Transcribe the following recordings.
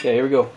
Okay, here we go.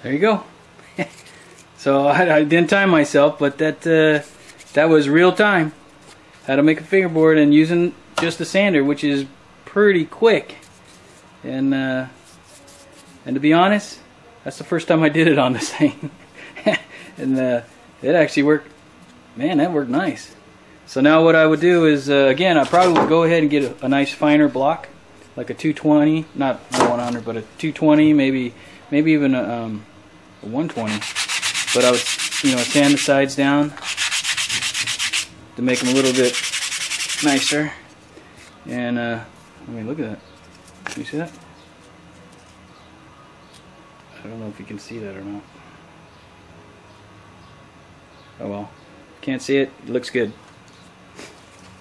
There you go. So I didn't time myself, but that was real time. How to make a fingerboard and using just a sander, which is pretty quick. And to be honest, that's the first time I did it on this thing. And it actually worked. Man, that worked nice. So now what I would do is, again, I probably would go ahead and get a nice finer block, like a 220, not a 100, but a 220, maybe even a 120. But I would, sand the sides down to make them a little bit nicer. And I mean, look at that. Can you see that? I don't know if you can see that or not. Oh well. Can't see it. It looks good.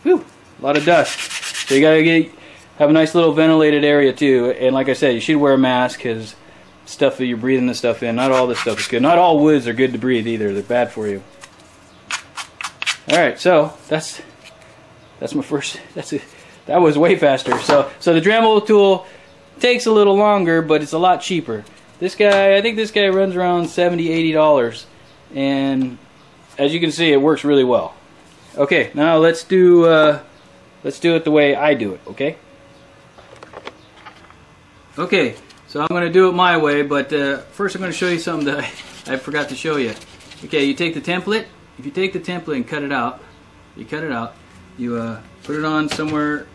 Whew! A lot of dust. So you gotta have a nice little ventilated area too. And like I said, you should wear a mask because stuff that you're breathing this stuff in. Not all this stuff is good. Not all woods are good to breathe either. They're bad for you. All right. So that's my first. That was way faster. So the Dremel tool takes a little longer, but it's a lot cheaper. This guy, I think this guy runs around $70–80, and as you can see, it works really well. Okay, now let's do it the way I do it. Okay. Okay, so I'm going to do it my way, but first I'm going to show you something that I forgot to show you. Okay, you take the template. If you take the template and cut it out, you put it on somewhere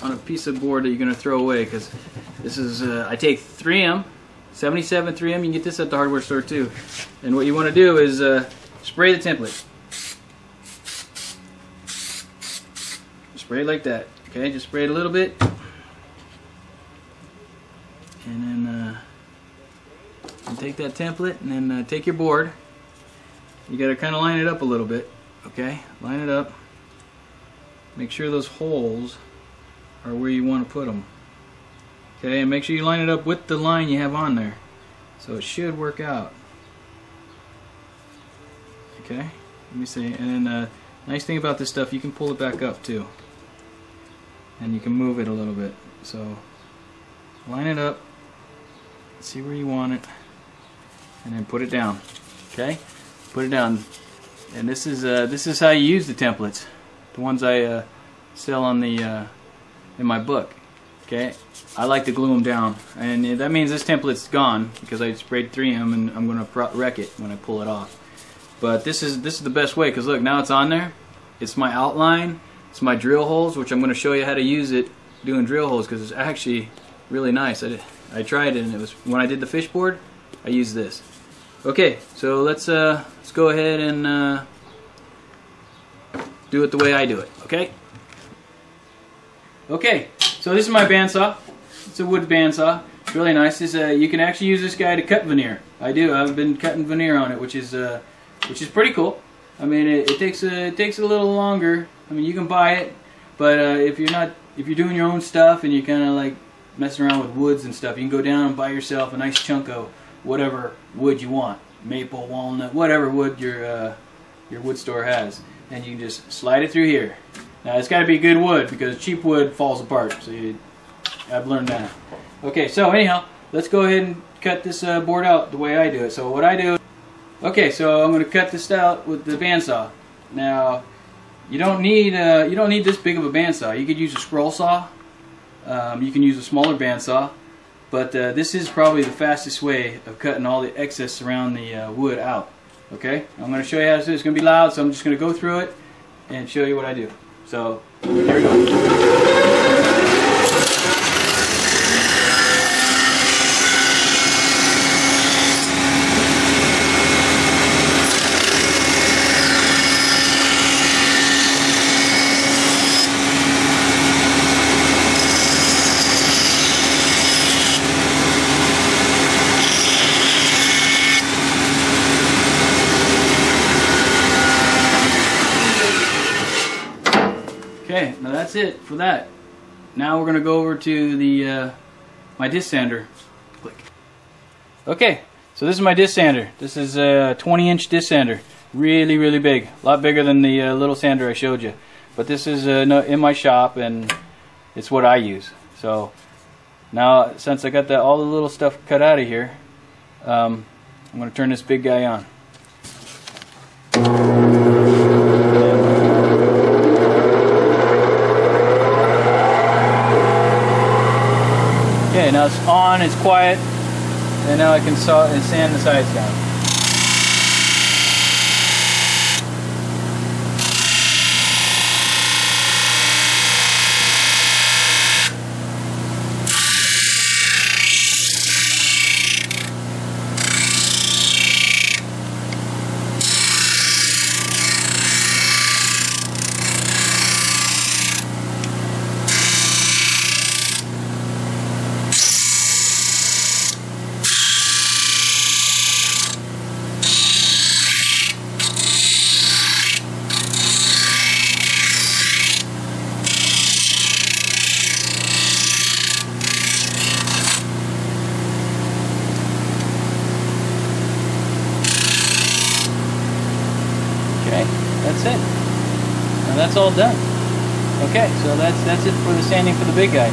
on a piece of board that you're going to throw away, because this is I take 3M, 77 3M. You can get this at the hardware store too. And what you want to do is spray the template. Spray it like that. Okay, just spray it a little bit, and then take that template, and then take your board. You got to kind of line it up a little bit. Okay, line it up. Make sure those holes are where you want to put them. Okay, and make sure you line it up with the line you have on there. So it should work out. Okay, let me see. And then nice thing about this stuff, you can pull it back up too. And you can move it a little bit. So line it up, see where you want it, and then put it down. Okay, put it down. And this is how you use the templates, the ones I sell on the in my book. Okay, I like to glue them down, and that means this template's gone because I sprayed 3M, and I'm going to wreck it when I pull it off. But this is the best way, because look, now it's on there. It's my outline. It's my drill holes, which I'm going to show you how to use it doing drill holes, because it's actually really nice. I tried it, and it was when I did the fishboard. I used this. Okay, so let's go ahead and do it the way I do it. Okay. Okay, so this is my bandsaw. It's a wood bandsaw. It's really nice. You can actually use this guy to cut veneer. I do. I've been cutting veneer on it, which is pretty cool. I mean, it takes a little longer. I mean, you can buy it, but if you're doing your own stuff and you're kind of like messing around with woods and stuff, you can go down and buy yourself a nice chunk of whatever wood you want, maple, walnut, whatever wood your wood store has, and you can just slide it through here. Now it's got to be good wood because cheap wood falls apart. So I've learned that. Okay, so anyhow, let's go ahead and cut this board out the way I do it. So what I do, okay, so I'm going to cut this out with the bandsaw. Now, you don't need this big of a bandsaw. You could use a scroll saw. You can use a smaller bandsaw, but this is probably the fastest way of cutting all the excess around the wood out. Okay, I'm going to show you how to do it. It's going to be loud, so I'm just going to go through it and show you what I do. So here we go. Okay, now that's it for that. Now we're going to go over to the my disc sander. Click. Okay, so this is my disc sander. This is a 20-inch disc sander. Really, really big. A lot bigger than the little sander I showed you. But this is in my shop, and it's what I use. So now, since I got all the little stuff cut out of here, I'm going to turn this big guy on. Okay, now it's on, it's quiet, and now I can saw and sand the sides down. That's it. Now that's all done. Okay, so that's it for the sanding for the big guy.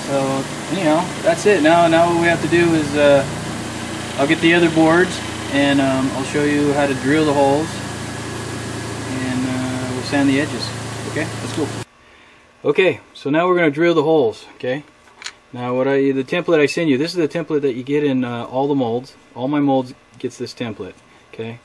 So anyhow, that's it. Now what we have to do is I'll get the other boards and I'll show you how to drill the holes, and we'll sand the edges. Okay, let's go. Okay, so now we're going to drill the holes. Okay. Now the template I send you, this is the template that you get in all the molds. All my molds gets this template. Okay.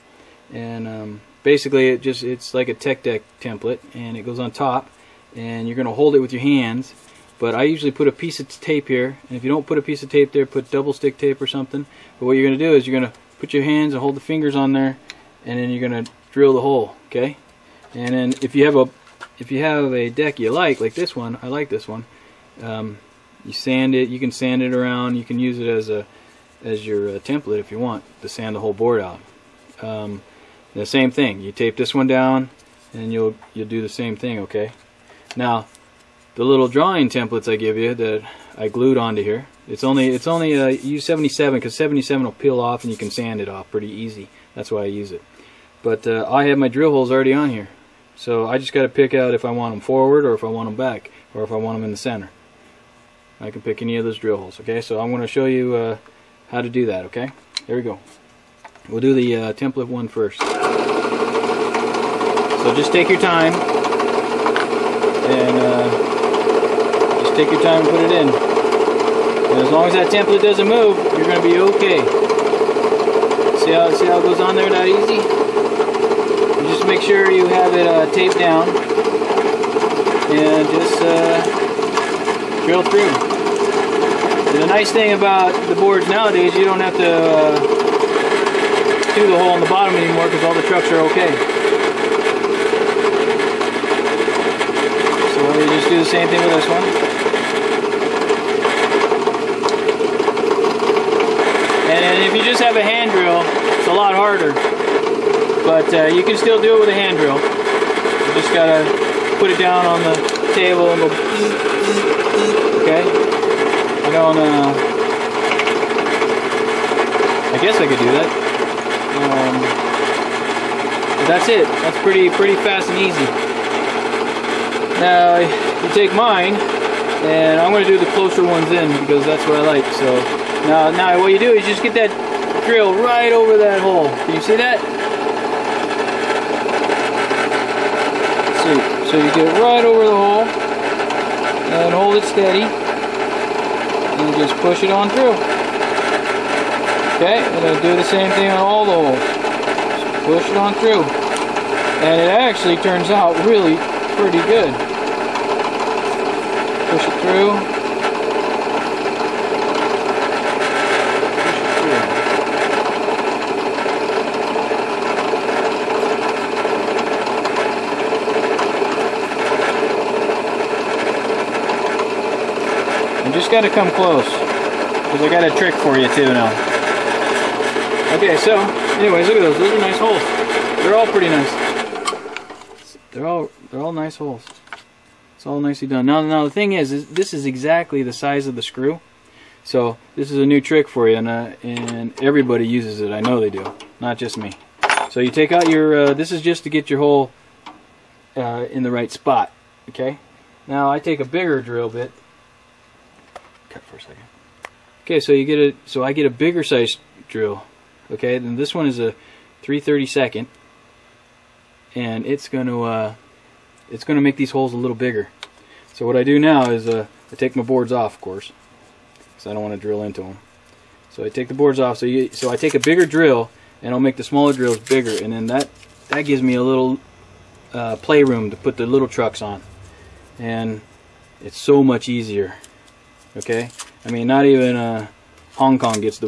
And basically it's like a tech deck template, and it goes on top, and you're going to hold it with your hands, but I usually put a piece of tape here, and if you don't put a piece of tape there, put double stick tape or something. But what you're going to do is you're going to put your hands and hold the fingers on there, and then you're going to drill the hole. Okay. And then if you have a deck you like this one, I like this one, you sand it. You can sand it around. You can use it as your template if you want to sand the whole board out. The same thing, you tape this one down, and you'll do the same thing. Okay. Now the little drawing templates I give you that I glued onto here, it's only use 77 because 77 will peel off and you can sand it off pretty easy. That's why I use it. But I have my drill holes already on here, so I just got to pick out if I want them forward or if I want them back or if I want them in the center. I can pick any of those drill holes. Okay, so I'm going to show you how to do that. Okay, there we go. We'll do the template one first. So just take your time and just take your time and put it in. And as long as that template doesn't move, you're going to be okay. See how it goes on there that easy? You just make sure you have it taped down and just drill through. And the nice thing about the boards nowadays, you don't have to do the hole in the bottom anymore because all the trucks are okay. So you just do the same thing with this one. And if you just have a hand drill, it's a lot harder. But you can still do it with a hand drill. You just gotta put it down on the table and go. Okay. I don't. I guess I could do that. But that's it. That's pretty fast and easy. Now you take mine, and I'm going to do the closer ones in because that's what I like. So now what you do is just get that drill right over that hole. Can you see that? See. So you get right over the hole and hold it steady, and just push it on through. Okay, and I'll do the same thing on all the holes. Just push it on through. And it actually turns out really pretty good. Push it through. Push it through. You just got to come close, because I got a trick for you too now. Okay, so anyways, look at those. Those are nice holes. They're all pretty nice. They're all nice holes. It's all nicely done. Now the thing is this is exactly the size of the screw. So this is a new trick for you, and everybody uses it. I know they do, not just me. So you take out your. This is just to get your hole in the right spot. Okay. Now I take a bigger drill bit. Cut for a second. Okay, so you get a. So I get a bigger size drill. Okay, then this one is a 3/32, and it's going to make these holes a little bigger. So what I do now is I take my boards off, of course, because I don't want to drill into them. So I take the boards off. So I take a bigger drill, and I'll make the smaller drills bigger, and then that gives me a little playroom to put the little trucks on, and it's so much easier. Okay, I mean, not even Hong Kong gets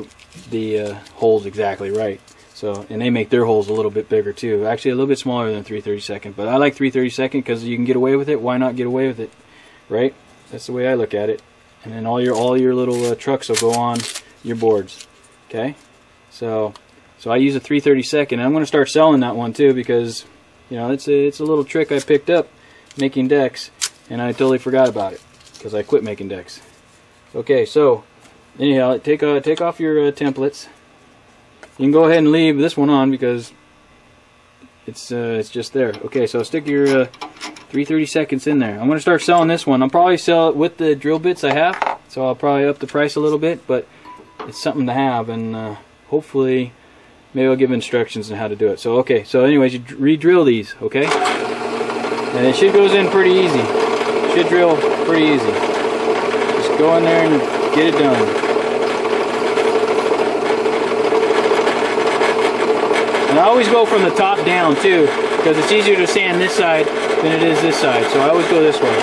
the holes exactly right. So, and they make their holes a little bit bigger too. Actually, a little bit smaller than 3/32. But I like 3/32 because you can get away with it. Why not get away with it, right? That's the way I look at it. And then all your little trucks will go on your boards. Okay. So I use a 3/32, and I'm going to start selling that one too because it's a little trick I picked up making decks, and I totally forgot about it because I quit making decks. Okay, so anyhow, take off your templates. You can go ahead and leave this one on because it's just there. Okay, so stick your 3/32 in there. I'm going to start selling this one. I'll probably sell it with the drill bits I have, so I'll probably up the price a little bit, but it's something to have, and hopefully maybe I'll give instructions on how to do it. So okay, so anyways, you re-drill these, okay? And it should goes in pretty easy. Should drill pretty easy. Just go in there and get it done. And I always go from the top down too, because it's easier to sand this side than it is this side. So I always go this way.